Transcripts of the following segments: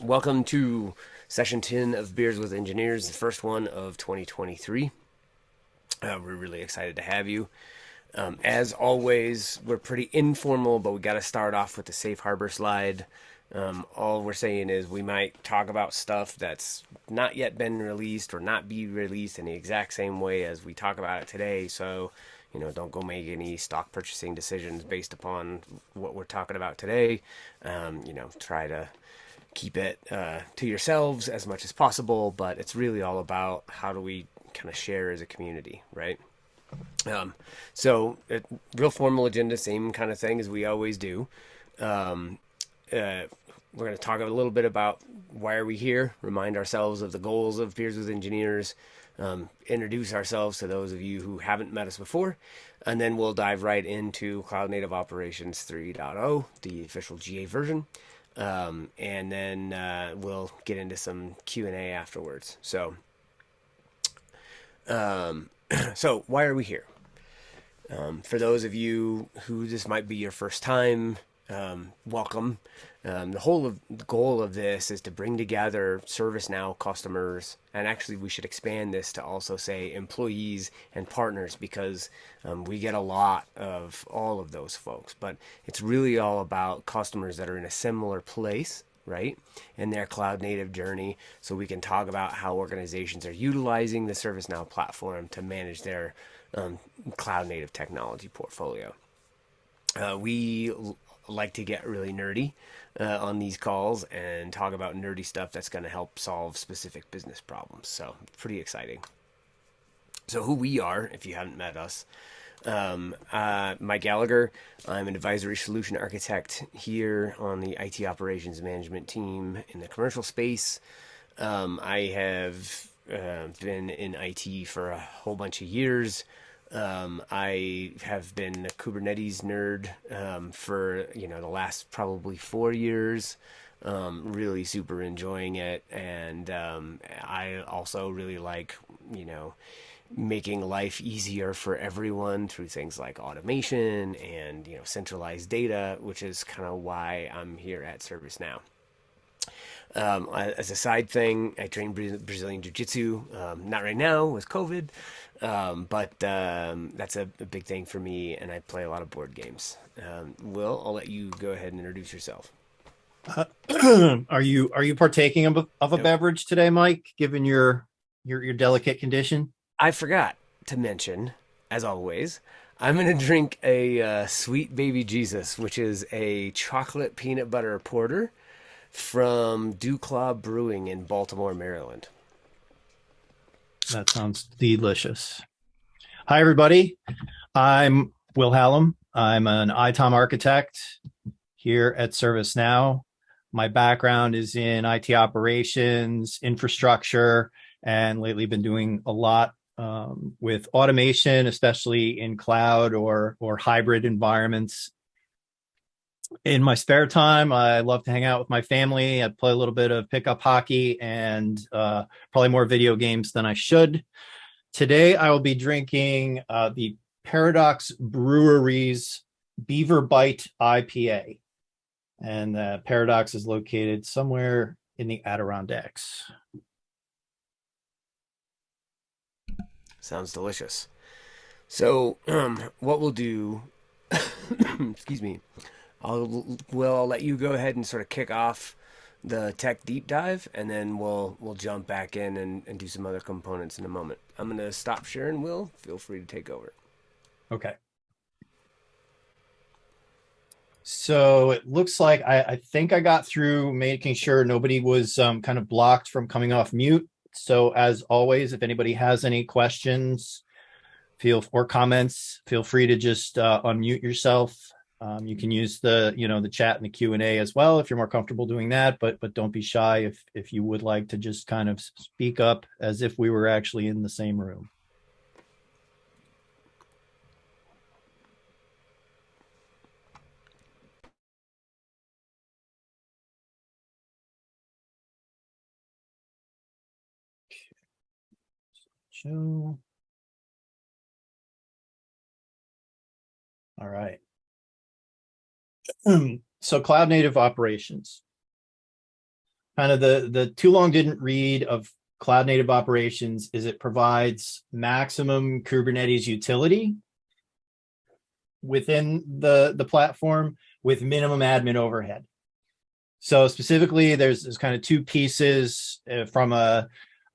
Welcome to session 10 of Beers with Engineers, the first one of 2023. We're really excited to have you. As always, we're pretty informal, but we got to start off with the safe harbor slide. All we're saying is we might talk about stuff that's not yet been released or not be released in the exact same way as we talk about it today. So, don't go make any stock purchasing decisions based upon what we're talking about today. Try to keep it to yourselves as much as possible, but it's really all about how do we kind of share as a community, right? Real formal agenda, same kind of thing as we always do. We're going to talk a little bit about why are we here, remind ourselves of the goals of Beers with Engineers, introduce ourselves to those of you who haven't met us before, and then we'll dive right into Cloud Native Operations 3.0, the official GA version. And then we'll get into some Q&A afterwards. So why are we here? For those of you who this might be your first time, welcome. The goal of this is to bring together ServiceNow customers, and actually we should expand this to also say employees and partners, because we get a lot of all of those folks. But it's really all about customers that are in a similar place, right, in their cloud native journey, so we can talk about how organizations are utilizing the ServiceNow platform to manage their cloud native technology portfolio. We like to get really nerdy on these calls and talk about nerdy stuff that's going to help solve specific business problems. So pretty exciting. So who we are, if you haven't met us, Mike Gallagher. I'm an advisory solution architect here on the IT operations management team in the commercial space. I have been in IT for a whole bunch of years. I have been a Kubernetes nerd for the last probably 4 years. Really super enjoying it, and I also really like making life easier for everyone through things like automation and centralized data, which is kind of why I'm here at ServiceNow. As a side thing, I train Brazilian Jiu-Jitsu, not right now with COVID, but that's a big thing for me, and I play a lot of board games. Will, I'll let you go ahead and introduce yourself. Are you partaking of a Nope. beverage today, Mike, given your delicate condition? I forgot to mention, as always, I'm going to drink a Sweet Baby Jesus, which is a chocolate peanut butter porter from Claw Brewing in Baltimore, Maryland. That sounds delicious. Hi, everybody. I'm Will Hallam. I'm an ITOM architect here at ServiceNow. My background is in IT operations, infrastructure, and lately been doing a lot with automation, especially in cloud or hybrid environments. In my spare time, I love to hang out with my family. I play a little bit of pickup hockey and probably more video games than I should. Today, I will be drinking the Paradox Brewery's Beaver Bite IPA. And Paradox is located somewhere in the Adirondacks. Sounds delicious. So, what we'll do, excuse me, I'll let you go ahead and sort of kick off the tech deep dive, and then we'll jump back in and do some other components in a moment. I'm going to stop sharing. Will, feel free to take over. Okay. So it looks like I think I got through making sure nobody was kind of blocked from coming off mute. So as always, if anybody has any questions or comments, feel free to just unmute yourself. You can use the chat and the Q&A as well if you're more comfortable doing that, but don't be shy if you would like to just kind of speak up as if we were actually in the same room. Show. All right. So cloud native operations. kind of the too long didn't read of Cloud Native Operations is it provides maximum Kubernetes utility within the platform with minimum admin overhead. So specifically, there's kind of two pieces from a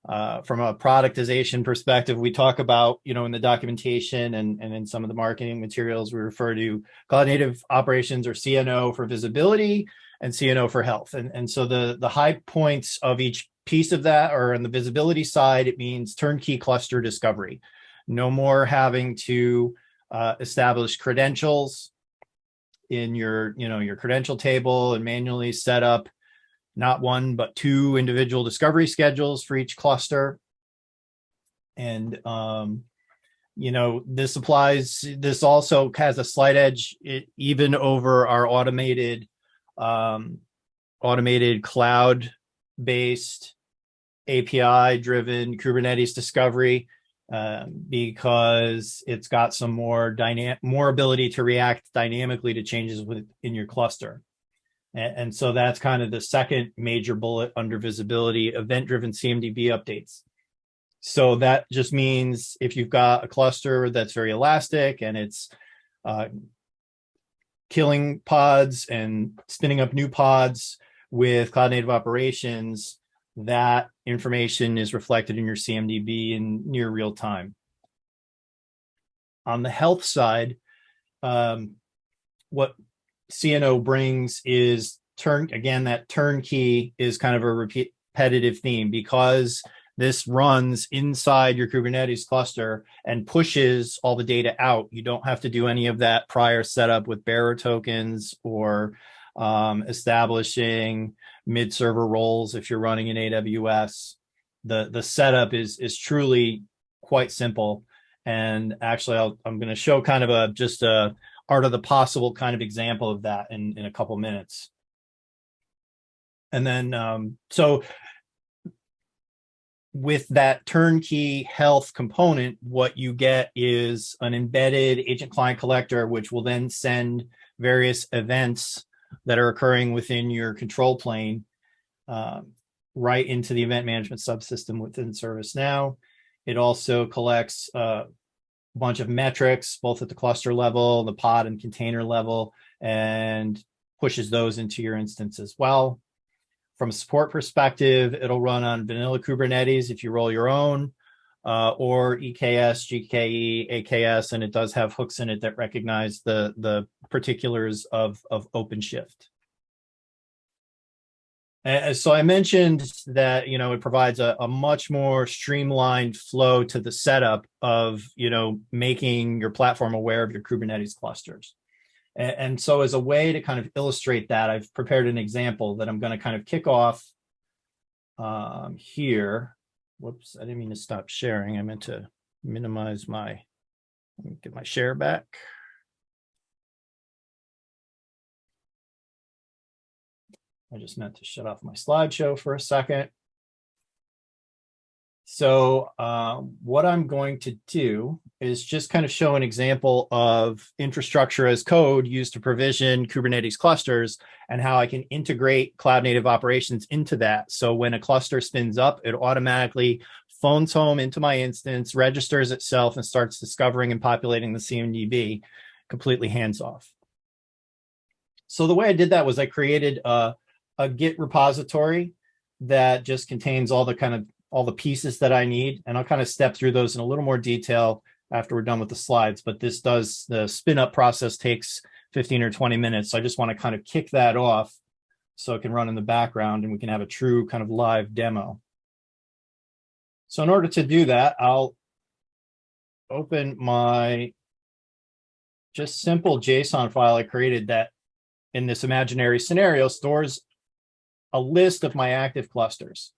productization perspective. We talk about, in the documentation and in some of the marketing materials, we refer to Cloud Native Operations, or CNO, for visibility, and CNO for health. And so the high points of each piece of that, or on the visibility side, it means turnkey cluster discovery. No more having to establish credentials in your credential table and manually set up not one, but two individual discovery schedules for each cluster. And, this also has a slight edge even over our automated cloud-based API-driven Kubernetes discovery, because it's got some more ability to react dynamically to changes within your cluster. And so that's kind of the second major bullet under visibility: event-driven CMDB updates. So that just means if you've got a cluster that's very elastic and it's killing pods and spinning up new pods with Cloud Native Operations, that information is reflected in your CMDB in near real time. On the health side, what CNO brings is that turnkey is kind of a repetitive theme, because this runs inside your Kubernetes cluster and pushes all the data out. You don't have to do any of that prior setup with bearer tokens or establishing mid-server roles if you're running in AWS. The setup is truly quite simple. And actually, I'm going to show kind of just a art of the possible kind of example of that in a couple minutes. And then, so with that turnkey health component, what you get is an embedded agent client collector, which will then send various events that are occurring within your control plane right into the event management subsystem within ServiceNow. It also collects bunch of metrics, both at the cluster level, the pod and container level, and pushes those into your instance as well. From a support perspective, it'll run on vanilla Kubernetes if you roll your own, or EKS, GKE, AKS, and it does have hooks in it that recognize the particulars of OpenShift. So I mentioned that, it provides a much more streamlined flow to the setup of, making your platform aware of your Kubernetes clusters. And so as a way to kind of illustrate that, I've prepared an example that I'm going to kind of kick off here. Whoops, I didn't mean to stop sharing. I meant to minimize let me get my share back. I just meant to shut off my slideshow for a second. So what I'm going to do is just kind of show an example of infrastructure as code used to provision Kubernetes clusters and how I can integrate Cloud Native Operations into that. So when a cluster spins up, it automatically phones home into my instance, registers itself, and starts discovering and populating the CMDB completely hands-off. So the way I did that was I created a Git repository that just contains all the pieces that I need. And I'll kind of step through those in a little more detail after we're done with the slides. But the spin up process takes 15 or 20 minutes. So I just want to kind of kick that off so it can run in the background and we can have a true kind of live demo. So in order to do that, I'll open my just simple JSON file I created that in this imaginary scenario stores a list of my active clusters.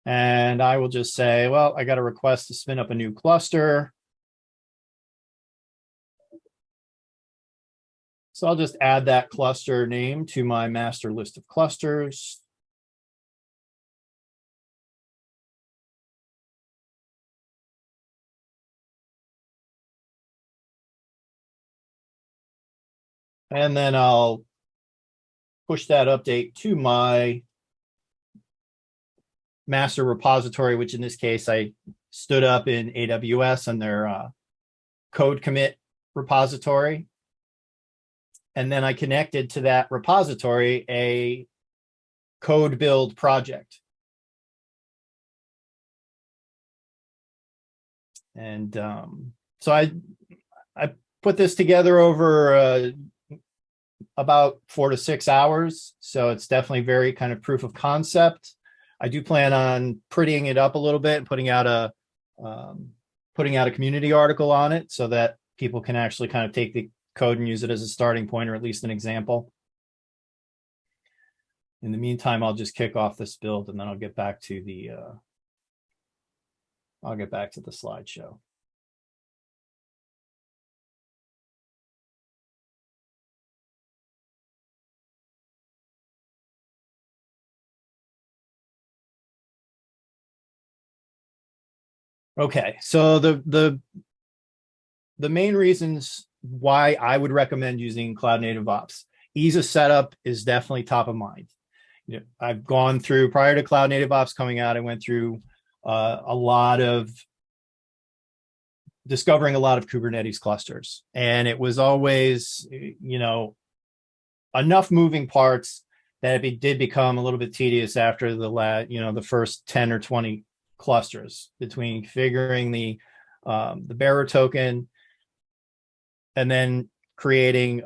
And I will just say, well, I got a request to spin up a new cluster. So I'll just add that cluster name to my master list of clusters. And then I'll push that update to my master repository, which in this case I stood up in AWS on their code commit repository. And then I connected to that repository a code build project. And so I put this together over about 4 to 6 hours. So it's definitely very kind of proof of concept. I do plan on prettying it up a little bit and putting out a community article on it so that people can actually kind of take the code and use it as a starting point, or at least an example. In the meantime, I'll just kick off this build and then I'll get back to the slideshow. Okay, so the main reasons why I would recommend using Cloud Native Ops. Ease of setup is definitely top of mind. You know, I've gone through, prior to Cloud Native Ops coming out, I went through a lot of discovering a lot of Kubernetes clusters, and it was always, you know, enough moving parts that it did become a little bit tedious after the first 10 or 20 clusters, between configuring the bearer token and then creating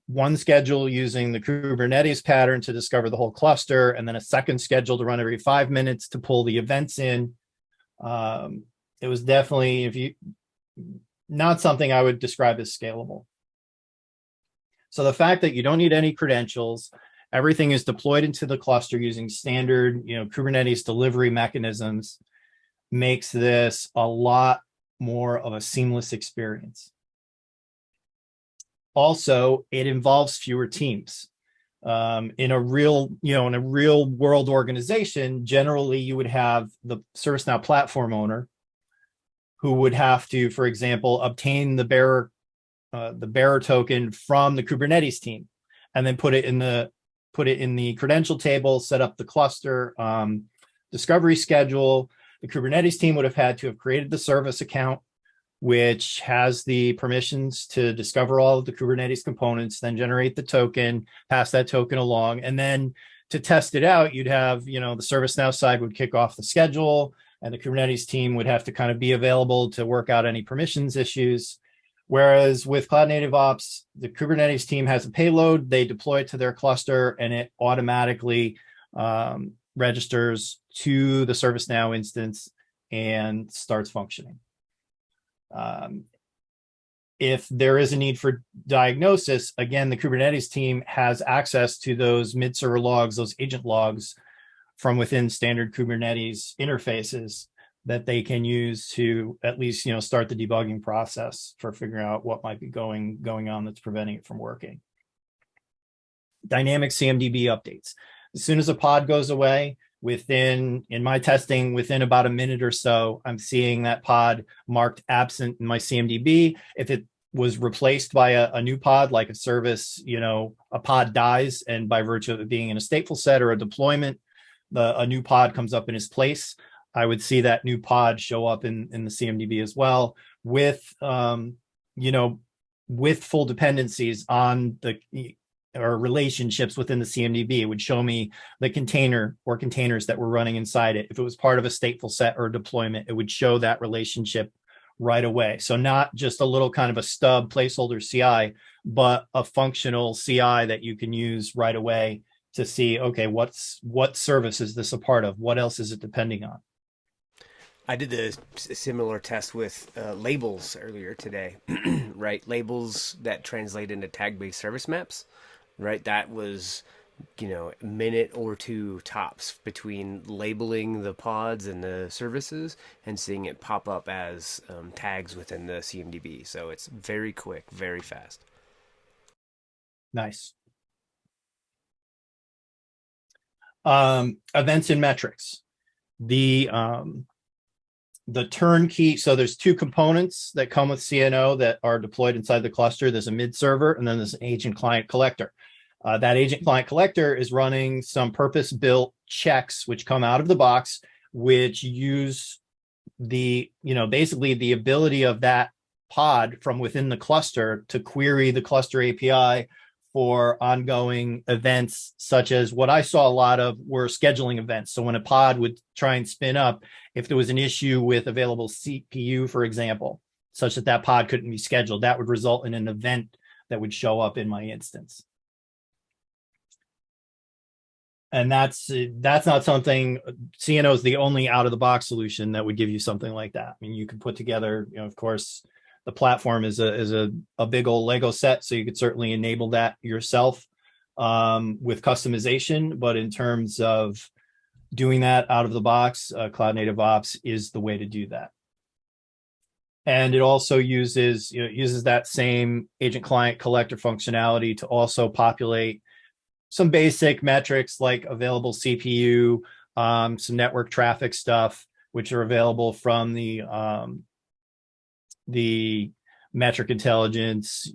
one schedule using the Kubernetes pattern to discover the whole cluster, and then a second schedule to run every 5 minutes to pull the events in. It was definitely not something I would describe as scalable. So the fact that you don't need any credentials, everything is deployed into the cluster using standard, Kubernetes delivery mechanisms, makes this a lot more of a seamless experience. Also, it involves fewer teams. In a real world organization, generally you would have the ServiceNow platform owner who would have to, for example, obtain the bearer token from the Kubernetes team, and then put it in the credential table, set up the cluster discovery schedule. The Kubernetes team would have had to have created the service account, which has the permissions to discover all of the Kubernetes components, then generate the token, pass that token along. And then to test it out, you'd have, the ServiceNow side would kick off the schedule, and the Kubernetes team would have to kind of be available to work out any permissions issues. Whereas with Cloud Native Ops, the Kubernetes team has a payload, they deploy it to their cluster, and it automatically registers to the ServiceNow instance and starts functioning. If there is a need for diagnosis, again, the Kubernetes team has access to those mid-server logs, those agent logs from within standard Kubernetes interfaces that they can use to at least, start the debugging process for figuring out what might be going on that's preventing it from working. Dynamic CMDB updates. As soon as a pod goes away, in my testing, within about a minute or so, I'm seeing that pod marked absent in my CMDB. If it was replaced by a new pod, like a service, a pod dies, and by virtue of it being in a stateful set or a deployment, a new pod comes up in its place, I would see that new pod show up in the CMDB as well, with with full dependencies on or relationships within the CMDB. It would show me the container or containers that were running inside it. If it was part of a stateful set or deployment, it would show that relationship right away. So not just a little kind of a stub placeholder CI, but a functional CI that you can use right away to see, okay, what service is this a part of? What else is it depending on? I did a similar test with labels earlier today, right? Labels that translate into tag-based service maps, right? That was, a minute or two tops between labeling the pods and the services and seeing it pop up as tags within the CMDB. So it's very quick, very fast. Nice. Events and metrics. The turnkey, so there's two components that come with CNO that are deployed inside the cluster. There's a mid server, and then there's an agent client collector. That agent client collector is running some purpose-built checks which come out of the box, which use basically the ability of that pod from within the cluster to query the cluster API for ongoing events, such as what I saw a lot of were scheduling events. So when a pod would try and spin up, if there was an issue with available CPU, for example, such that that pod couldn't be scheduled, that would result in an event that would show up in my instance. And that's not something. CNO is the only out of the box solution that would give you something like that. I mean, you could put together, of course, the platform is a big old Lego set, so you could certainly enable that yourself with customization. But in terms of doing that out of the box, Cloud Native Ops is the way to do that. And it also uses that same agent client collector functionality to also populate some basic metrics like available CPU, some network traffic stuff, which are available from the metric intelligence,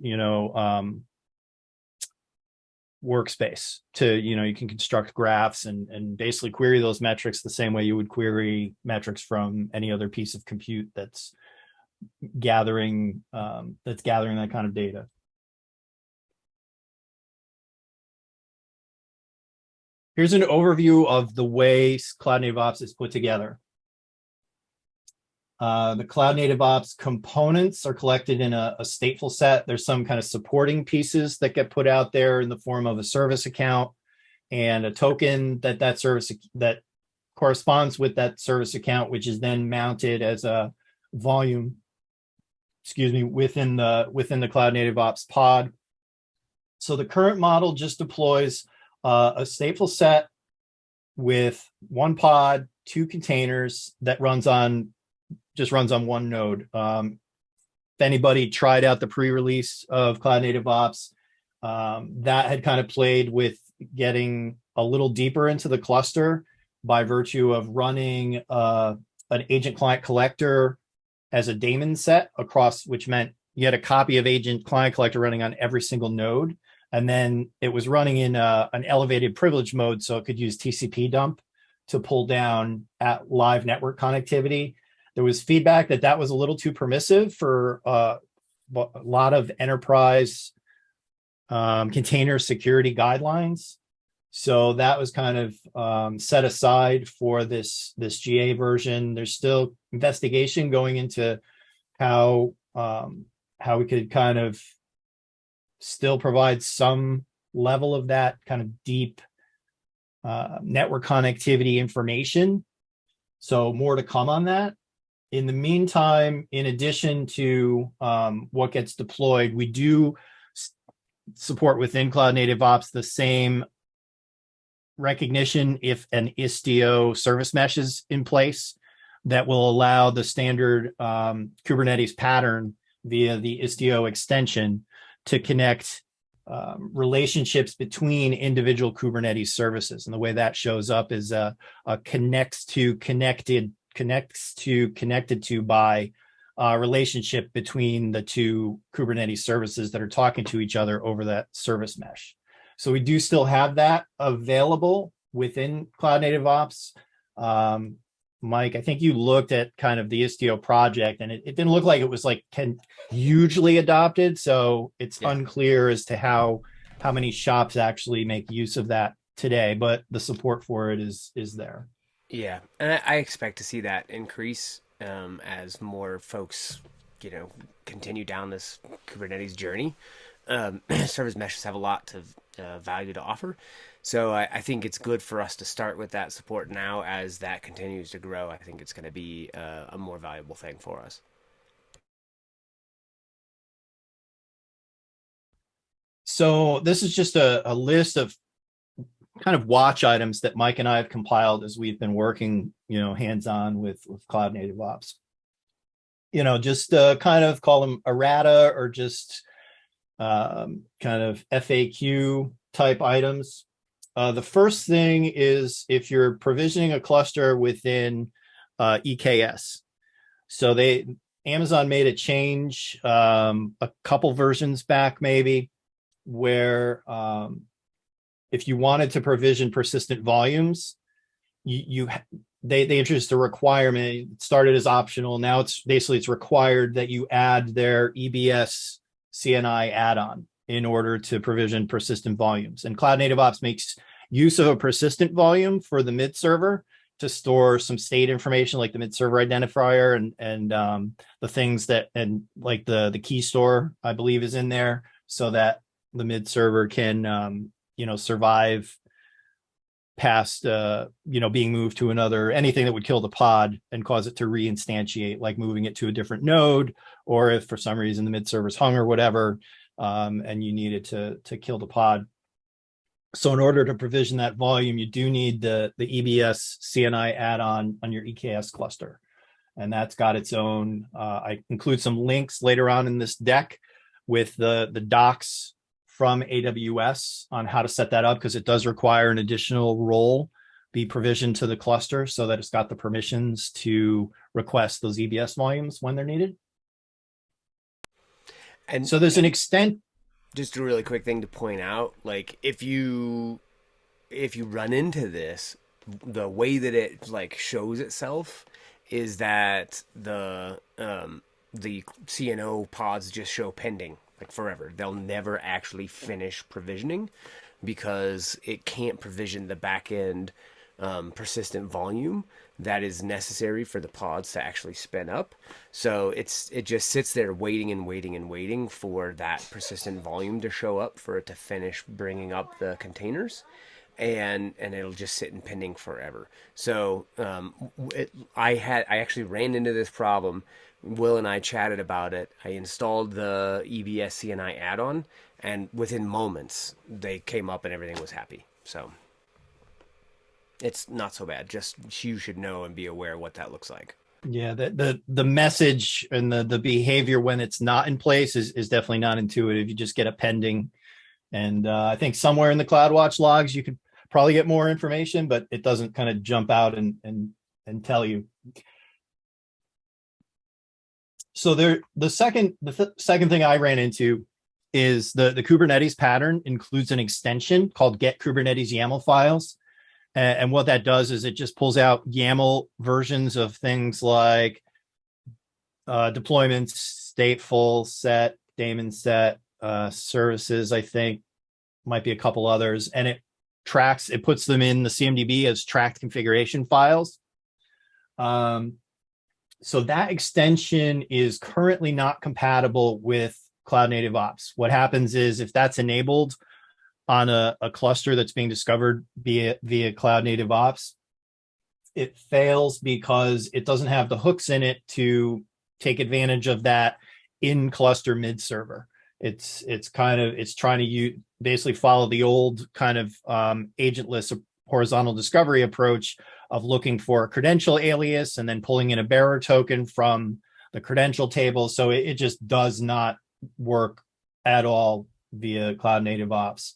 workspace to, you can construct graphs and basically query those metrics the same way you would query metrics from any other piece of compute that's gathering that kind of data. Here's an overview of the way Cloud Native Ops is put together. The Cloud Native Ops components are collected in a stateful set. There's some kind of supporting pieces that get put out there in the form of a service account and a token that service that corresponds with that service account, which is then mounted as a volume, within the Cloud Native Ops pod. So the current model just deploys a stateful set with one pod, two containers that runs on one node. If anybody tried out the pre-release of Cloud Native Ops, that had kind of played with getting a little deeper into the cluster by virtue of running an agent client collector as a daemon set across, which meant you had a copy of agent client collector running on every single node. And then it was running in an elevated privilege mode, so it could use TCP dump to pull down at live network connectivity. There was feedback that was a little too permissive for a lot of enterprise container security guidelines. So that was kind of set aside for this GA version. There's still investigation going into how we could kind of still provide some level of that kind of deep network connectivity information. So more to come on that. In the meantime, in addition to what gets deployed, we do support within Cloud Native Ops the same recognition if an Istio service mesh is in place that will allow the standard Kubernetes pattern via the Istio extension to connect relationships between individual Kubernetes services. And the way that shows up is a connects to connected to by relationship between the two Kubernetes services that are talking to each other over that service mesh. So we do still have that available within Cloud Native Ops. Mike, I think you looked at kind of the Istio project, and it didn't look like it was hugely adopted. So it's unclear as to how many shops actually make use of that today, but the support for it is there. Yeah, and I expect to see that increase as more folks, continue down this Kubernetes journey. Service meshes have a lot of value to offer. So I think it's good for us to start with that support now. As that continues to grow, I think it's going to be a more valuable thing for us. So this is just a list of kind of watch items that Mike and I have compiled as we've been working, hands-on with Cloud Native Ops. Just kind of call them errata or just kind of FAQ type items. The first thing is if you're provisioning a cluster within EKS. So Amazon made a change a couple versions back maybe where if you wanted to provision persistent volumes, they introduced a requirement. It started as optional. Now it's required that you add their EBS CNI add-on in order to provision persistent volumes. And Cloud Native Ops makes use of a persistent volume for the mid server to store some state information like the mid server identifier and the things that, and like the key store, I believe, is in there, so that the mid server can survive past being moved to another, anything that would kill the pod and cause it to reinstantiate, like moving it to a different node, or if for some reason the mid server's hung or whatever, and you needed to kill the pod. So in order to provision that volume, you do need the EBS CNI add-on on your EKS cluster. And that's got its own, I include some links later on in this deck with the docs from AWS on how to set that up, because it does require an additional role be provisioned to the cluster so that it's got the permissions to request those EBS volumes when they're needed. And so there's an extent. Just a really quick thing to point out, like if you run into this, the way that it like shows itself is that the CNO pods just show pending like forever. They'll never actually finish provisioning because it can't provision the backend persistent volume that is necessary for the pods to actually spin up. So it just sits there waiting and waiting and waiting for that persistent volume to show up for it to finish bringing up the containers, and it'll just sit in pending forever. So I actually ran into this problem. Will and I chatted about it. I installed the EBS CNI add-on, and within moments they came up and everything was happy. So it's not so bad. Just you should know and be aware what that looks like. Yeah, the message and the behavior when it's not in place is definitely not intuitive. You just get a pending. And I think somewhere in the CloudWatch logs, you could probably get more information, but it doesn't kind of jump out and tell you. So the second thing I ran into is the Kubernetes pattern includes an extension called get Kubernetes YAML files. And what that does is it just pulls out YAML versions of things like deployments, stateful, set, daemon set, services, I think, might be a couple others. And it puts them in the CMDB as tracked configuration files. So that extension is currently not compatible with Cloud Native Ops. What happens is if that's enabled on a cluster that's being discovered via Cloud Native Ops, it fails because it doesn't have the hooks in it to take advantage of that in cluster mid server. It's trying to basically follow the old kind of agentless horizontal discovery approach of looking for a credential alias and then pulling in a bearer token from the credential table. So it just does not work at all via Cloud Native Ops.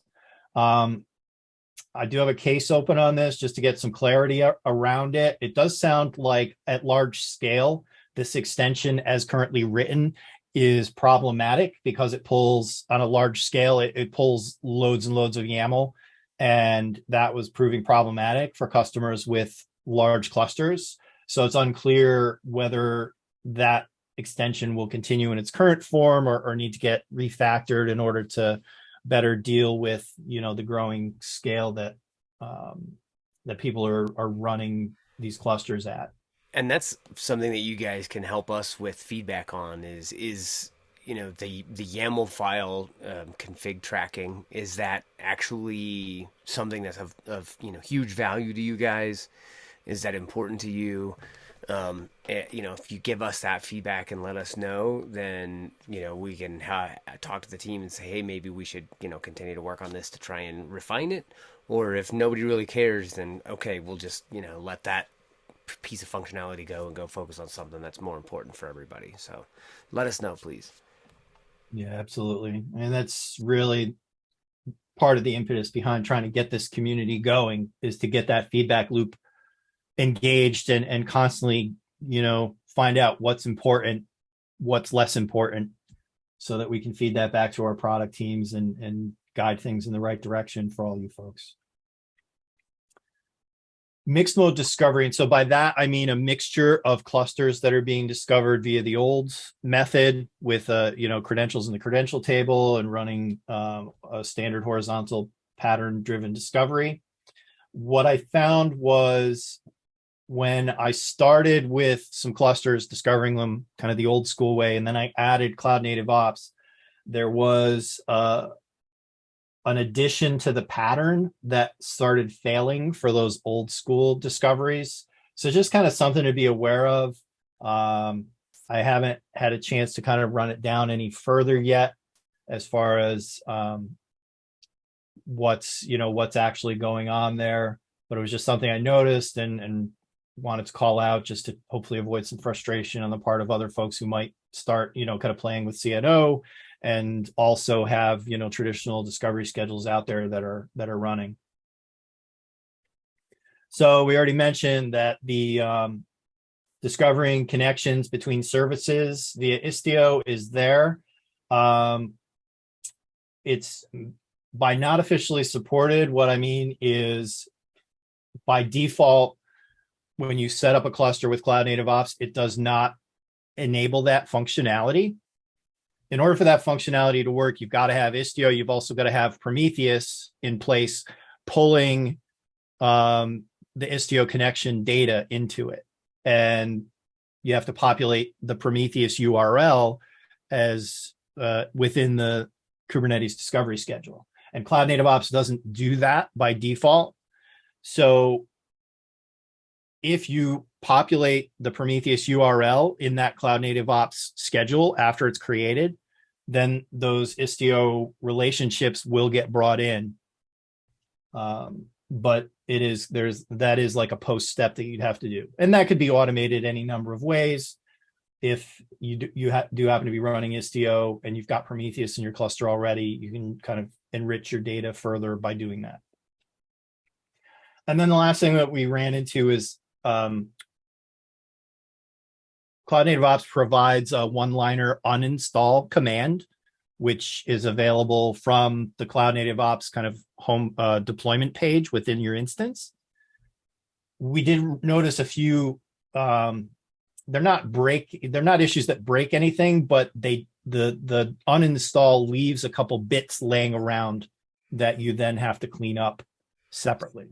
I do have a case open on this just to get some clarity around it. It does sound like at large scale, this extension as currently written is problematic because it pulls on a large scale, it pulls loads and loads of YAML, and that was proving problematic for customers with large clusters. So it's unclear whether that extension will continue in its current form or need to get refactored in order to better deal with the growing scale that people are running these clusters at. And that's something that you guys can help us with feedback on is the YAML file config tracking. Is that actually something that's of huge value to you guys? Is that important to you? If you give us that feedback and let us know, then we can talk to the team and say, hey, maybe we should continue to work on this to try and refine it. Or if nobody really cares, then okay, we'll just let that piece of functionality go and go focus on something that's more important for everybody. So let us know, please. Yeah, absolutely. And that's really part of the impetus behind trying to get this community going, is to get that feedback loop engaged and constantly, find out what's important, what's less important, so that we can feed that back to our product teams and guide things in the right direction for all you folks. Mixed mode discovery. And so by that, I mean a mixture of clusters that are being discovered via the old method with, credentials in the credential table and running a standard horizontal pattern driven discovery. What I found was when I started with some clusters, discovering them kind of the old school way, and then I added cloud native ops, there was an addition to the pattern that started failing for those old school discoveries. So just kind of something to be aware of. I haven't had a chance to kind of run it down any further yet as far as what's actually going on there, but it was just something I noticed and wanted to call out just to hopefully avoid some frustration on the part of other folks who might start, kind of playing with CNO and also have, traditional discovery schedules out there that are running. So we already mentioned that the discovering connections between services via Istio is there. It's by not officially supported. What I mean is by default, when you set up a cluster with Cloud Native Ops, it does not enable that functionality. In order for that functionality to work, you've got to have Istio. You've also got to have Prometheus in place, pulling the Istio connection data into it. And you have to populate the Prometheus URL as within the Kubernetes discovery schedule. And Cloud Native Ops doesn't do that by default. So if you populate the Prometheus URL in that Cloud Native Ops schedule after it's created, then those Istio relationships will get brought in. But that is like a post step that you'd have to do. And that could be automated any number of ways. If you do happen to be running Istio and you've got Prometheus in your cluster already, you can kind of enrich your data further by doing that. And then the last thing that we ran into is Cloud Native Ops provides a one-liner uninstall command, which is available from the Cloud Native Ops kind of home deployment page within your instance. We did notice a few, they're not issues that break anything, but the uninstall leaves a couple bits laying around that you then have to clean up separately.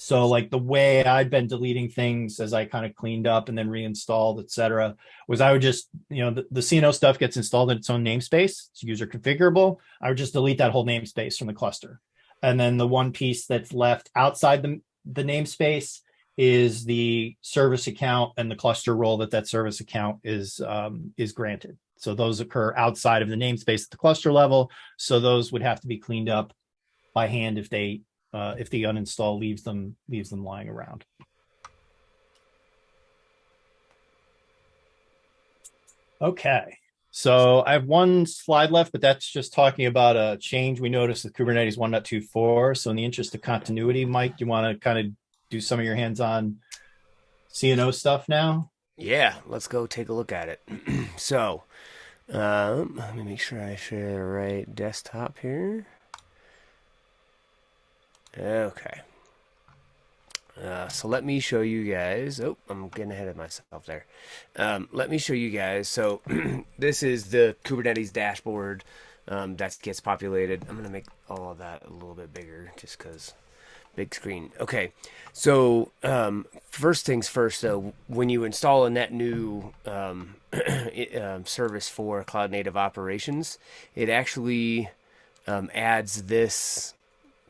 So like the way I'd been deleting things as I kind of cleaned up and then reinstalled, et cetera, was I would just, the CNO stuff gets installed in its own namespace. It's user configurable. I would just delete that whole namespace from the cluster. And then the one piece that's left outside the namespace is the service account and the cluster role that service account is granted. So those occur outside of the namespace at the cluster level. So those would have to be cleaned up by hand if the uninstall leaves them lying around. Okay, so I have one slide left, but that's just talking about a change we noticed with Kubernetes 1.24. So in the interest of continuity, Mike, you want to kind of do some of your hands-on CNO stuff now? Yeah, let's go take a look at it. So let me make sure I share the right desktop here. Okay. So let me show you guys. Oh, I'm getting ahead of myself there. Let me show you guys. So this is the Kubernetes dashboard that gets populated. I'm going to make all of that a little bit bigger just because big screen. Okay. So first things first, though, when you install a net new service for Cloud Native Operations, it actually adds this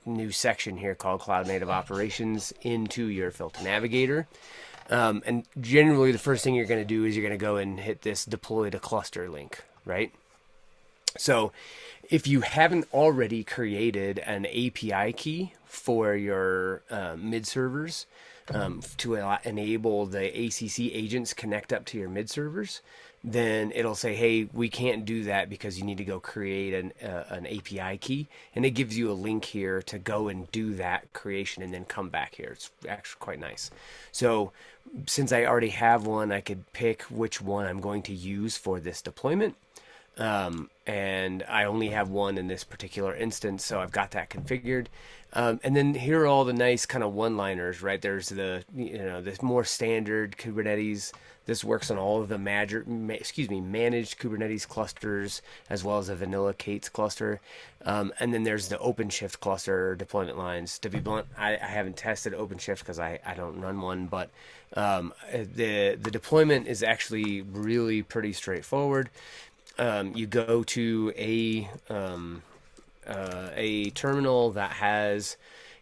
new section here called Cloud Native Operations into your filter navigator. And generally the first thing you're going to do is you're going to go and hit this deploy to cluster link, right? So if you haven't already created an API key for your mid servers to enable the ACC agents connect up to your mid servers, then it'll say, hey, we can't do that because you need to go create an API key. And it gives you a link here to go and do that creation and then come back here. It's actually quite nice. So since I already have one, I could pick which one I'm going to use for this deployment. and I only have one in this particular instance, so I've got that configured. And then here are all the nice kind of one-liners, right? There's the, this more standard Kubernetes. This works on all of the managed Kubernetes clusters as well as a vanilla K8s cluster. And then there's the OpenShift cluster deployment lines. To be blunt, I haven't tested OpenShift because I don't run one, but the deployment is actually really pretty straightforward. You go to a terminal that has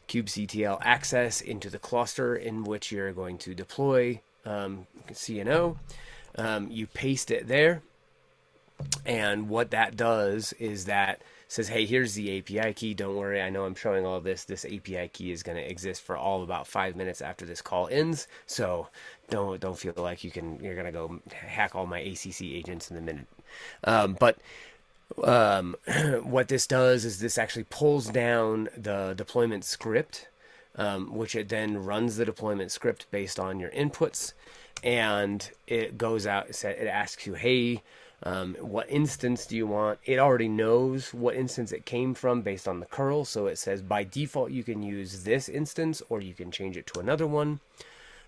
kubectl access into the cluster in which you're going to deploy CNO. You paste it there, and what that does is that says, hey, here's the API key. Don't worry, I know I'm showing all this. This API key is going to exist for all about 5 minutes after this call ends. So don't feel like you're going to go hack all my ACC agents in a minute. But what this does is this actually pulls down the deployment script, which it then runs the deployment script based on your inputs, and it goes out. It asks you, hey, what instance do you want? It already knows what instance it came from based on the curl, so it says by default you can use this instance or you can change it to another one.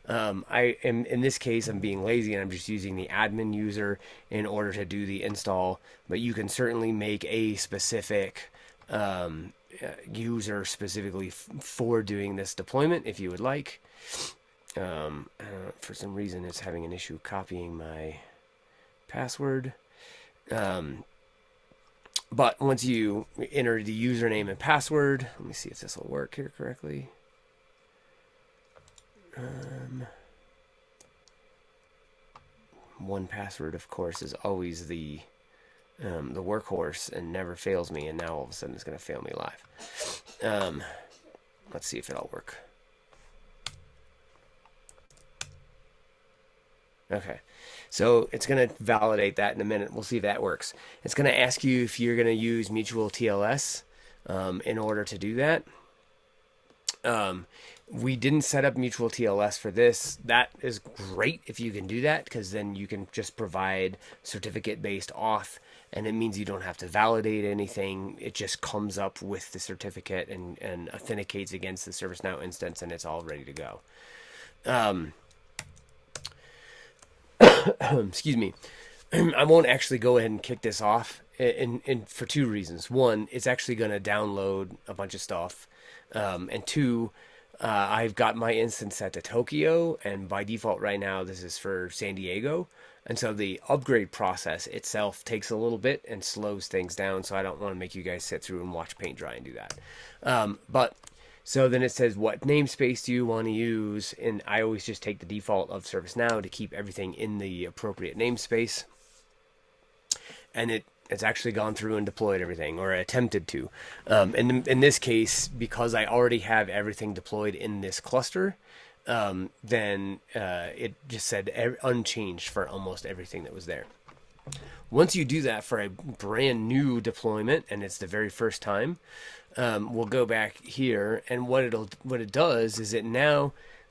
I am, in this case, I'm being lazy and I'm just using the admin user in order to do the install, but you can certainly make a specific user specifically for doing this deployment if you would like. For some reason it's having an issue copying my password. But once you enter the username and password, let me see if this will work here correctly. One password, of course, is always the workhorse and never fails me, and now all of a sudden it's going to fail me live. Let's see if it'll work. Okay, so it's going to validate that in a minute. We'll see if that works. It's going to ask you if you're going to use mutual TLS in order to do that. We didn't set up mutual TLS for this. That is great if you can do that, because then you can just provide certificate-based auth, and it means you don't have to validate anything. It just comes up with the certificate and authenticates against the ServiceNow instance, and it's all ready to go. Excuse me. I won't actually go ahead and kick this off for two reasons. One, it's actually going to download a bunch of stuff. And two, I've got my instance set to Tokyo, and by default right now this is for San Diego. And so the upgrade process itself takes a little bit and slows things down, so I don't want to make you guys sit through and watch paint dry and do that. But so then it says, what namespace do you want to use? And I always just take the default of ServiceNow to keep everything in the appropriate namespace. And it's actually gone through and deployed everything, or attempted to. And in this case, because I already have everything deployed in this cluster, then it just said unchanged for almost everything that was there. Once you do that for a brand new deployment, and it's the very first time, we'll go back here, and what it does is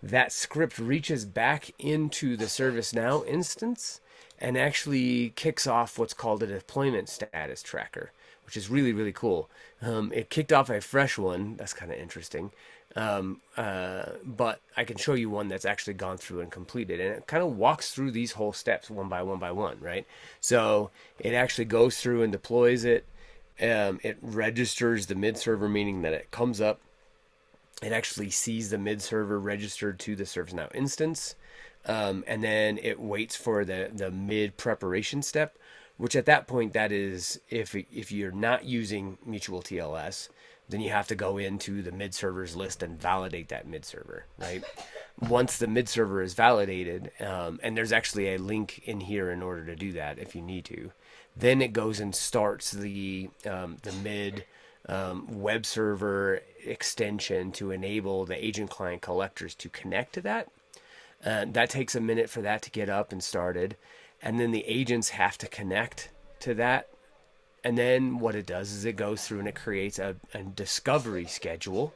that script reaches back into the ServiceNow instance and actually kicks off what's called a deployment status tracker, which is really, really cool. It kicked off a fresh one. That's kind of interesting. But I can show you one that's actually gone through and completed, and it kind of walks through these whole steps one by one, right? So it actually goes through and deploys it. It registers the mid server, meaning that it comes up. It actually sees the mid server registered to the ServiceNow instance. And then it waits for the mid preparation step, which at that point, that is, if you're not using mutual TLS, then you have to go into the mid servers list and validate that mid server, right? Once the mid server is validated, and there's actually a link in here in order to do that if you need to, then it goes and starts the mid web server extension to enable the agent client collectors to connect to that. That takes a minute for that to get up and started, and then the agents have to connect to that. And then what it does is it goes through and it creates a discovery schedule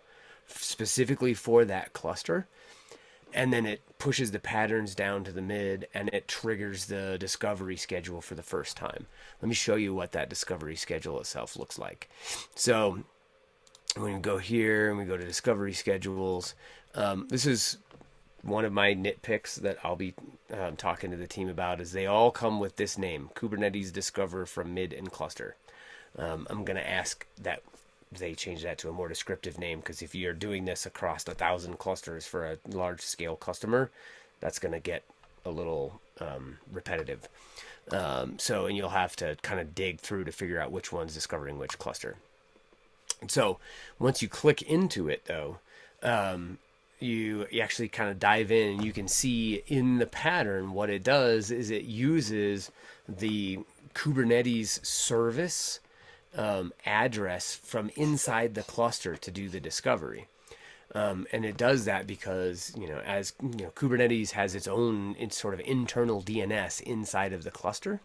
specifically for that cluster. and then it pushes the patterns down to the mid, and it triggers the discovery schedule for the first time. Let me show you what that discovery schedule itself looks like. So when we go here and we go to discovery schedules, this is one of my nitpicks that I'll be talking to the team about, is they all come with this name, Kubernetes Discover from Mid and Cluster. I'm going to ask that they change that to a more descriptive name, because if you're doing this across 1,000 clusters for a large scale customer, that's going to get a little repetitive. And you'll have to kind of dig through to figure out which one's discovering which cluster. And so once you click into it, though, you actually kind of dive in, and you can see in the pattern what it does is it uses the Kubernetes service address from inside the cluster to do the discovery. And it does that because, Kubernetes has its own sort of internal DNS inside of the cluster.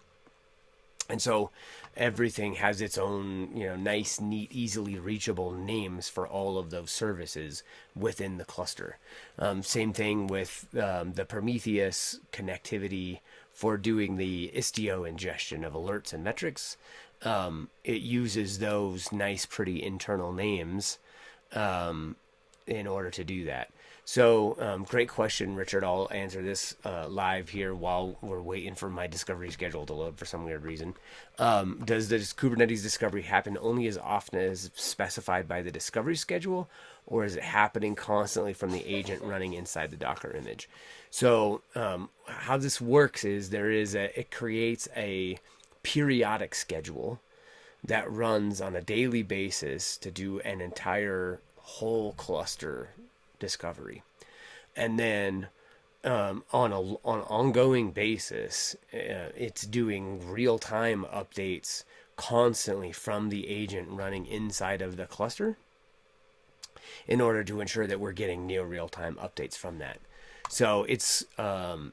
And so everything has its own, nice, neat, easily reachable names for all of those services within the cluster. Same thing with the Prometheus connectivity for doing the Istio ingestion of alerts and metrics. It uses those nice, pretty internal names in order to do that. So great question, Richard. I'll answer this live here while we're waiting for my discovery schedule to load for some weird reason. Does this Kubernetes discovery happen only as often as specified by the discovery schedule, or is it happening constantly from the agent running inside the Docker image? So how this works is it creates a periodic schedule that runs on a daily basis to do an entire whole cluster discovery, and then on an ongoing basis, it's doing real-time updates constantly from the agent running inside of the cluster in order to ensure that we're getting near real-time updates from that. So it's going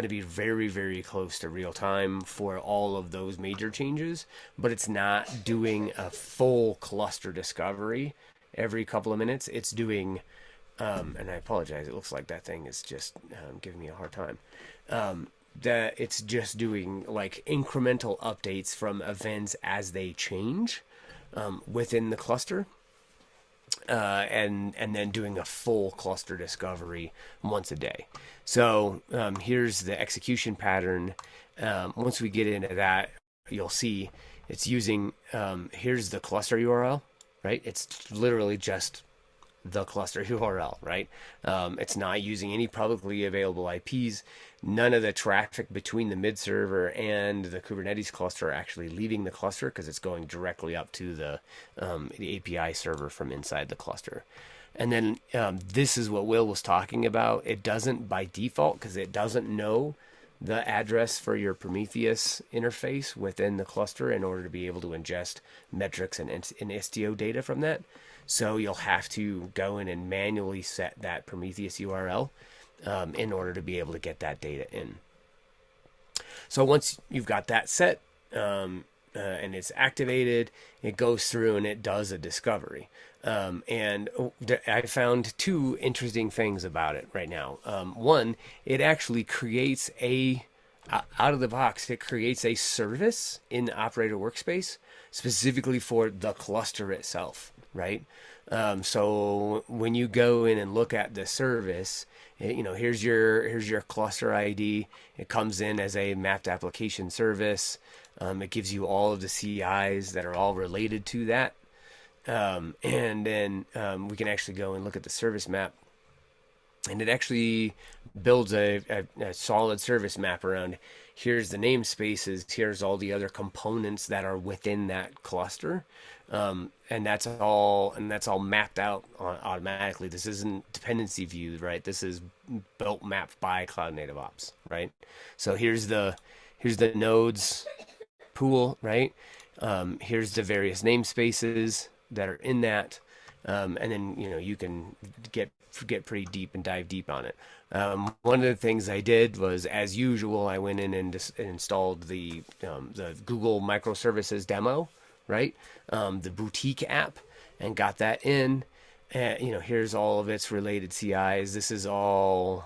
to be very, very close to real time for all of those major changes, but it's not doing a full cluster discovery every couple of minutes. It's doing, and I apologize, it looks like that thing is just giving me a hard time. That it's just doing like incremental updates from events as they change within the cluster. And then doing a full cluster discovery once a day. So here's the execution pattern. Once we get into that, you'll see it's using, here's the cluster URL, right? It's literally just the cluster URL, right? It's not using any publicly available IPs. None of the traffic between the mid server and the Kubernetes cluster are actually leaving the cluster, because it's going directly up to the API server from inside the cluster. And then this is what Will was talking about. It doesn't by default, because it doesn't know the address for your Prometheus interface within the cluster in order to be able to ingest metrics and Istio data from that. So you'll have to go in and manually set that Prometheus URL in order to be able to get that data in. So once you've got that set and it's activated, it goes through and it does a discovery. And I found two interesting things about it right now. One, it actually creates out of the box, it creates a service in the operator workspace specifically for the cluster itself, right? So when you go in and look at the service, here's your cluster ID. It comes in as a mapped application service. It gives you all of the CIs that are all related to that. And then we can actually go and look at the service map, and it actually builds a solid service map around here's the namespaces, here's all the other components that are within that cluster. And that's all mapped out automatically. This isn't dependency viewed, right? This is built mapped by Cloud Native Ops, right? So here's the nodes pool, right? Here's the various namespaces that are in that, and then you can get pretty deep and dive deep on it. One of the things I did was, as usual, I went in and installed the Google microservices demo, right? The boutique app, and got that in. here's all of its related CIs. This is all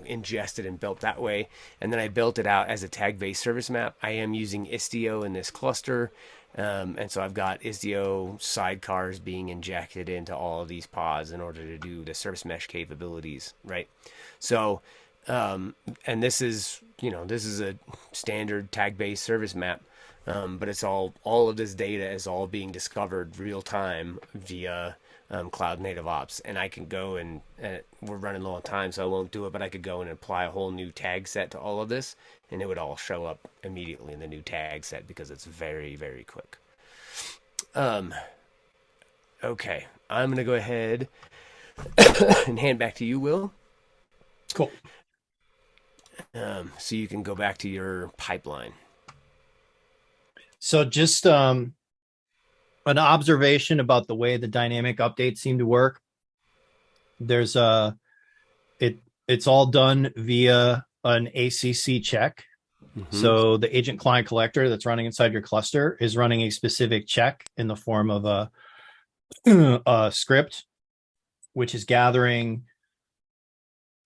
ingested and built that way. And then I built it out as a tag-based service map. I am using Istio in this cluster. And so I've got Istio sidecars being injected into all of these pods in order to do the service mesh capabilities, right? So, and this is a standard tag-based service map. But it's all of this data is all being discovered real time via Cloud Native Ops, and I can go and we're running low on time, so I won't do it. But I could go and apply a whole new tag set to all of this, and it would all show up immediately in the new tag set because it's very, very quick. Okay, I'm gonna go ahead and hand back to you, Will. Cool. So you can go back to your pipeline. So just an observation about the way the dynamic updates seem to work. There's it's all done via an ACC check. Mm-hmm. So the agent client collector that's running inside your cluster is running a specific check in the form of a script, which is gathering.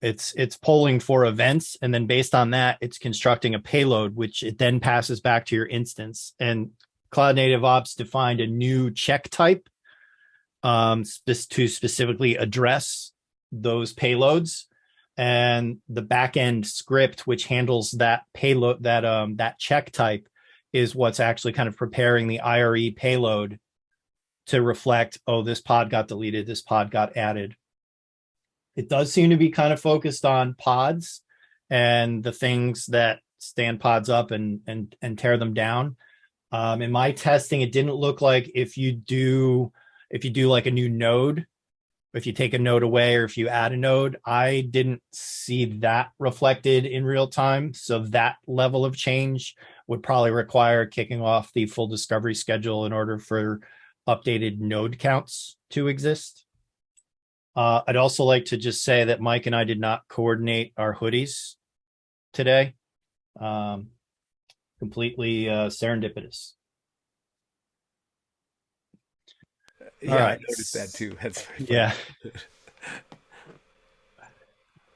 It's polling for events, and then based on that, it's constructing a payload, which it then passes back to your instance. And Cloud Native Ops defined a new check type to specifically address those payloads. And the backend script, which handles that payload, that check type, is what's actually kind of preparing the IRE payload to reflect, oh, this pod got deleted, this pod got added. It does seem to be kind of focused on pods and the things that stand pods up and tear them down. In my testing, it didn't look like if you do like a new node, if you take a node away or if you add a node, I didn't see that reflected in real time. So that level of change would probably require kicking off the full discovery schedule in order for updated node counts to exist. I'd also like to just say that Mike and I did not coordinate our hoodies today. Completely serendipitous. Yeah, right. I noticed that too. That's very funny. Yeah.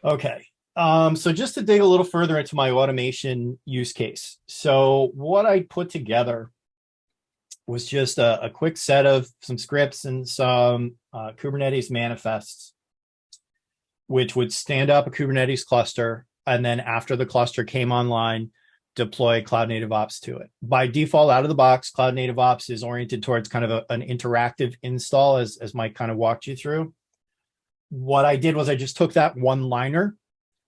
Okay. So just to dig a little further into my automation use case. So what I put together was just a quick set of some scripts and some Kubernetes manifests, which would stand up a Kubernetes cluster, and then after the cluster came online, deploy Cloud Native Ops to it. By default, out of the box, Cloud Native Ops is oriented towards kind of an interactive install, as Mike kind of walked you through. What I did was I just took that one-liner,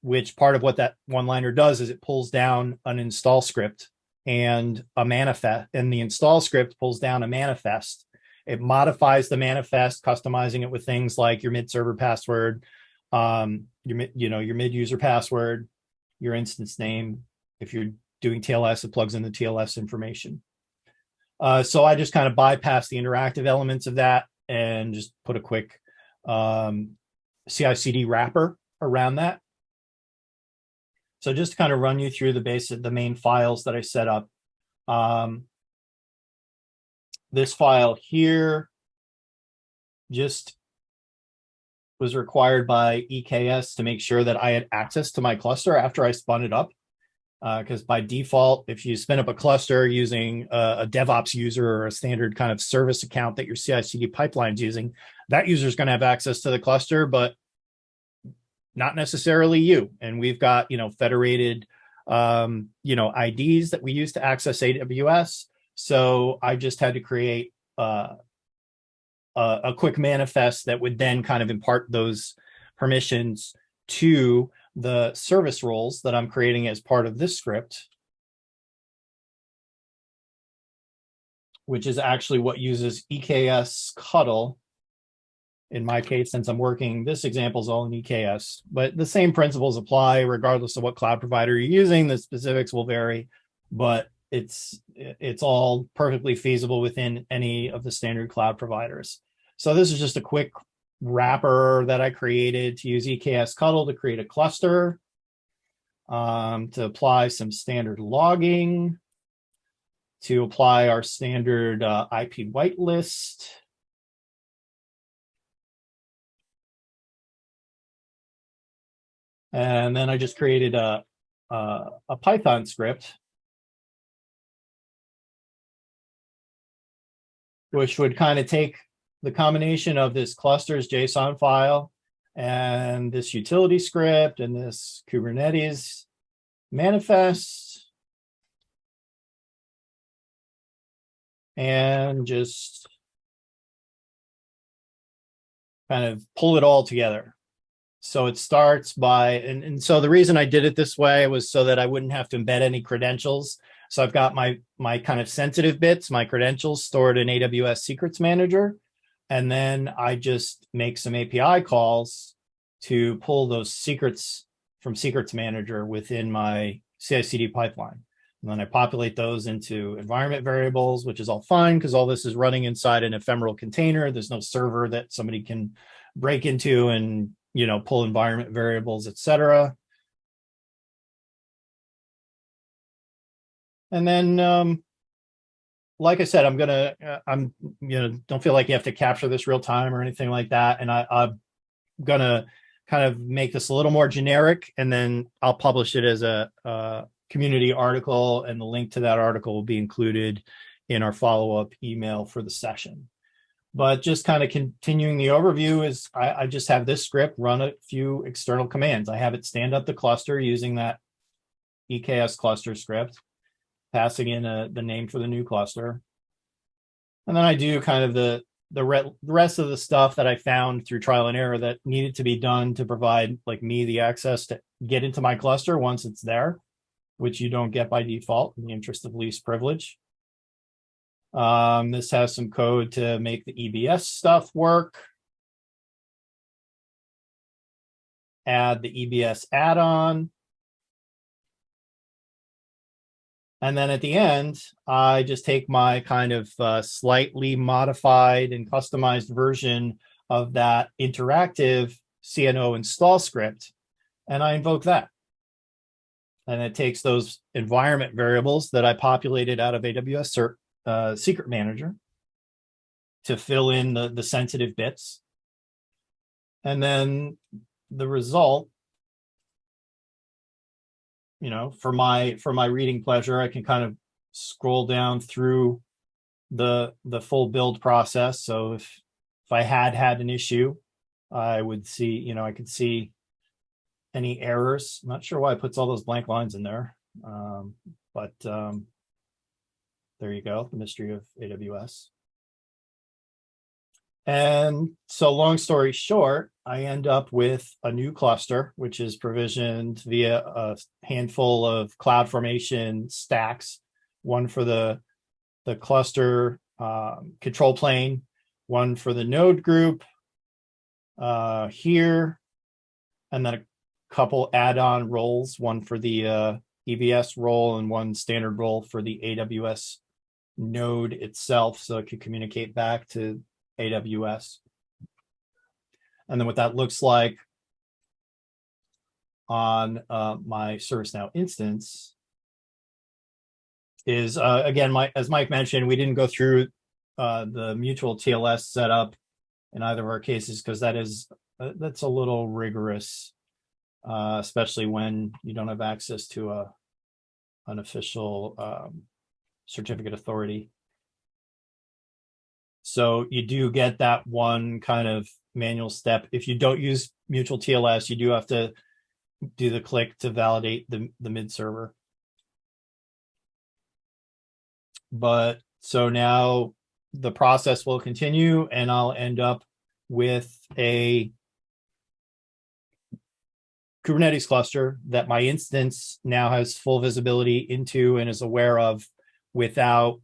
which part of what that one-liner does is it pulls down an install script and a manifest, and the install script pulls down a manifest. It modifies the manifest, customizing it with things like your mid server password, your mid user password, your instance name. If you're doing TLS, it plugs in the TLS information. So I just kind of bypass the interactive elements of that and just put a quick CI/CD wrapper around that. So just to kind of run you through the main files that I set up. This file here just was required by EKS to make sure that I had access to my cluster after I spun it up. Because by default, if you spin up a cluster using a DevOps user or a standard kind of service account that your CI/CD pipeline's using, that user is going to have access to the cluster, but not necessarily you. And we've got, federated, IDs that we use to access AWS. So I just had to create a quick manifest that would then kind of impart those permissions to the service roles that I'm creating as part of this script, which is actually what uses EKS Cuddle. In my case, since I'm working, this example is all in EKS, but the same principles apply regardless of what cloud provider you're using. The specifics will vary, but it's all perfectly feasible within any of the standard cloud providers. So this is just a quick wrapper that I created to use EKS Cuddle to create a cluster, to apply some standard logging, to apply our standard IP whitelist, And then I just created a Python script, which would kind of take the combination of this clusters JSON file and this utility script and this Kubernetes manifest, and just kind of pull it all together. So it starts by, and so the reason I did it this way was so that I wouldn't have to embed any credentials. So I've got my kind of sensitive bits, my credentials stored in AWS Secrets Manager. And then I just make some API calls to pull those secrets from Secrets Manager within my CI/CD pipeline. And then I populate those into environment variables, which is all fine because all this is running inside an ephemeral container. There's no server that somebody can break into and, pull environment variables, etc. And then, like I said, don't feel like you have to capture this real time or anything like that. And I'm gonna kind of make this a little more generic, and then I'll publish it as a community article, and the link to that article will be included in our follow-up email for the session. But just kind of continuing the overview is I just have this script run a few external commands. I have it stand up the cluster using that EKS cluster script, passing in the name for the new cluster. And then I do kind of the rest of the stuff that I found through trial and error that needed to be done to provide me the access to get into my cluster once it's there, which you don't get by default in the interest of least privilege. This has some code to make the EBS stuff work. Add the EBS add-on. And then at the end, I just take my kind of slightly modified and customized version of that interactive CNO install script, and I invoke that. And it takes those environment variables that I populated out of AWS Secret Manager to fill in the sensitive bits. And then the result, for my reading pleasure, I can kind of scroll down through the full build process. So if I had an issue, I would see, I could see any errors. I'm not sure why it puts all those blank lines in there, but there you go, the mystery of AWS. And so long story short, I end up with a new cluster, which is provisioned via a handful of CloudFormation stacks, one for the cluster control plane, one for the node group here, and then a couple add-on roles, one for the EBS role and one standard role for the AWS node itself, so it could communicate back to AWS. And then what that looks like on my ServiceNow instance is, again, as Mike mentioned, we didn't go through the mutual TLS setup in either of our cases because that's a little rigorous, especially when you don't have access to an official certificate authority. So you do get that one kind of manual step. If you don't use mutual TLS, you do have to do the click to validate the mid server. But so now the process will continue, and I'll end up with a Kubernetes cluster that my instance now has full visibility into and is aware of without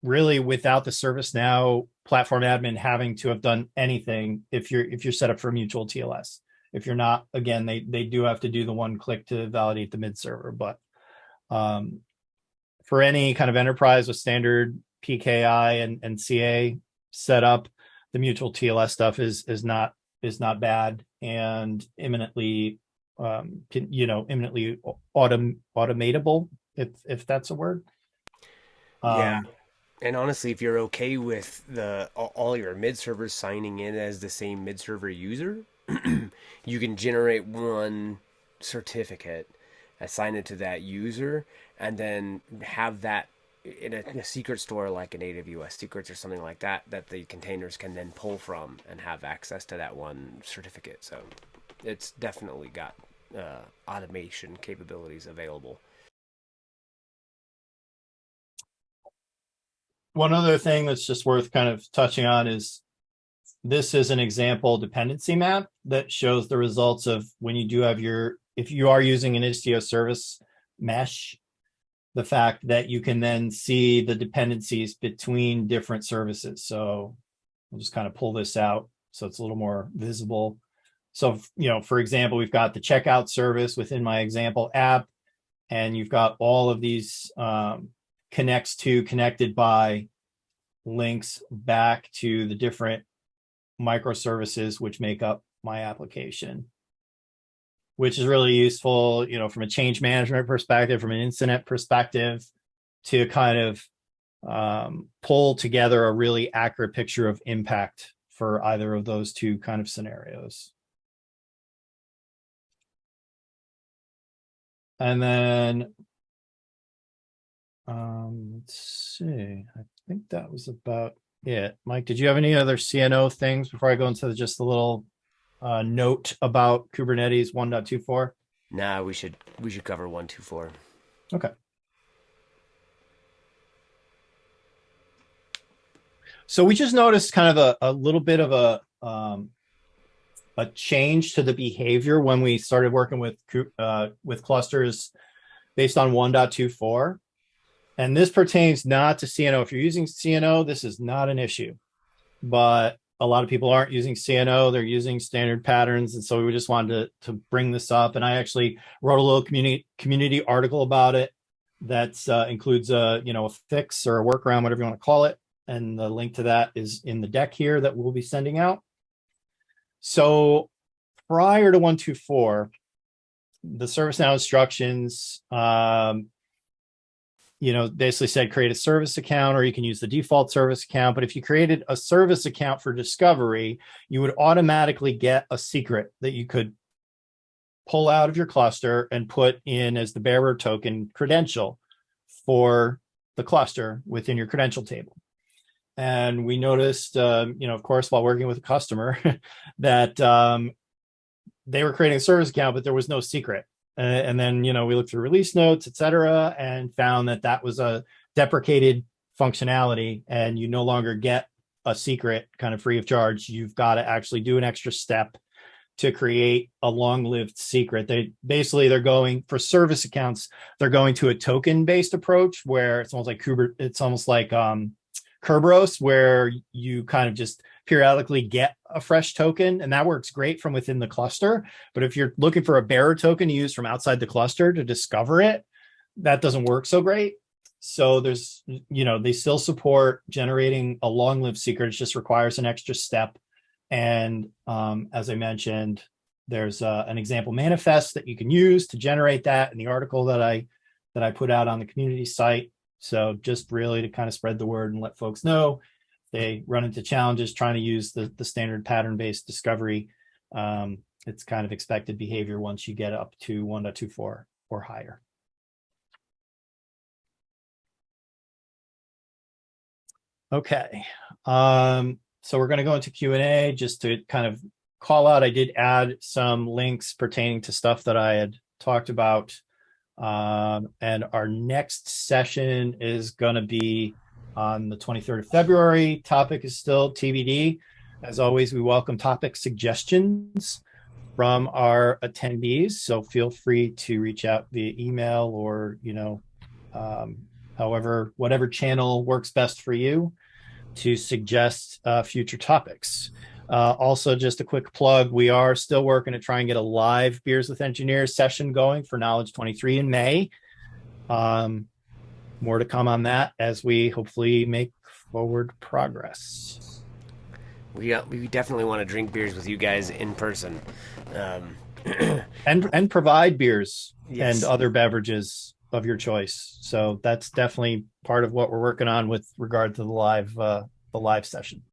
the ServiceNow platform admin having to have done anything if you're set up for mutual TLS. If you're not, again, they do have to do the one click to validate the mid server. But for any kind of enterprise with standard PKI and CA setup, the mutual TLS stuff is not bad and imminently automatable, if that's a word. Yeah. And honestly, if you're okay with all your mid servers signing in as the same mid server user, you can generate one certificate, assign it to that user, and then have that in a secret store like an AWS Secrets or something like that, that the containers can then pull from and have access to that one certificate. So it's definitely got automation capabilities available. One other thing that's just worth kind of touching on is this is an example dependency map that shows the results of when you do have if you are using an Istio service mesh, the fact that you can then see the dependencies between different services. So I'll just kind of pull this out so it's a little more visible. So, for example, we've got the checkout service within my example app, and you've got all of these connected by links back to the different microservices which make up my application, which is really useful, from a change management perspective, from an incident perspective, to kind of pull together a really accurate picture of impact for either of those two kind of scenarios. And then, let's see, I think that was about it. Mike, did you have any other CNO things before I go into just a little note about Kubernetes 1.24? Nah, we should cover 1.24. Okay. So we just noticed kind of a little bit of a change to the behavior when we started working with clusters based on 1.24. And this pertains not to CNO. If you're using CNO, this is not an issue. But a lot of people aren't using CNO, they're using standard patterns. And so we just wanted to bring this up. And I actually wrote a little community article about it that includes a fix or a workaround, whatever you want to call it. And the link to that is in the deck here that we'll be sending out. So prior to 1.24, the ServiceNow instructions, basically said create a service account, or you can use the default service account. But if you created a service account for discovery, you would automatically get a secret that you could pull out of your cluster and put in as the bearer token credential for the cluster within your credential table. And we noticed, of course, while working with a customer that they were creating a service account, but there was no secret. And then, we looked through release notes, et cetera, and found that was a deprecated functionality, and you no longer get a secret kind of free of charge. You've got to actually do an extra step to create a long-lived secret. They're going for service accounts. They're going to a token-based approach where it's almost like Kerberos, where you kind of just periodically get a fresh token, and that works great from within the cluster. But if you're looking for a bearer token to use from outside the cluster to discover it, that doesn't work so great. So there's, they still support generating a long-lived secret. It just requires an extra step. And as I mentioned, there's an example manifest that you can use to generate that in the article that I put out on the community site. So just really to kind of spread the word and let folks know if they run into challenges trying to use the standard pattern-based discovery. It's kind of expected behavior once you get up to 1.24 or higher. Okay. So we're going to go into Q&A just to kind of call out. I did add some links pertaining to stuff that I had talked about. And our next session is going to be on the 23rd of February. Topic is still TBD. As always, we welcome topic suggestions from our attendees. So feel free to reach out via email or, whatever channel works best for you to suggest future topics. Also, just a quick plug, we are still working to try and get a live Beers with Engineers session going for Knowledge 23 in May. More to come on that as we hopefully make forward progress. We definitely want to drink beers with you guys in person. And provide beers Yes. and other beverages of your choice. So that's definitely part of what we're working on with regard to the live session.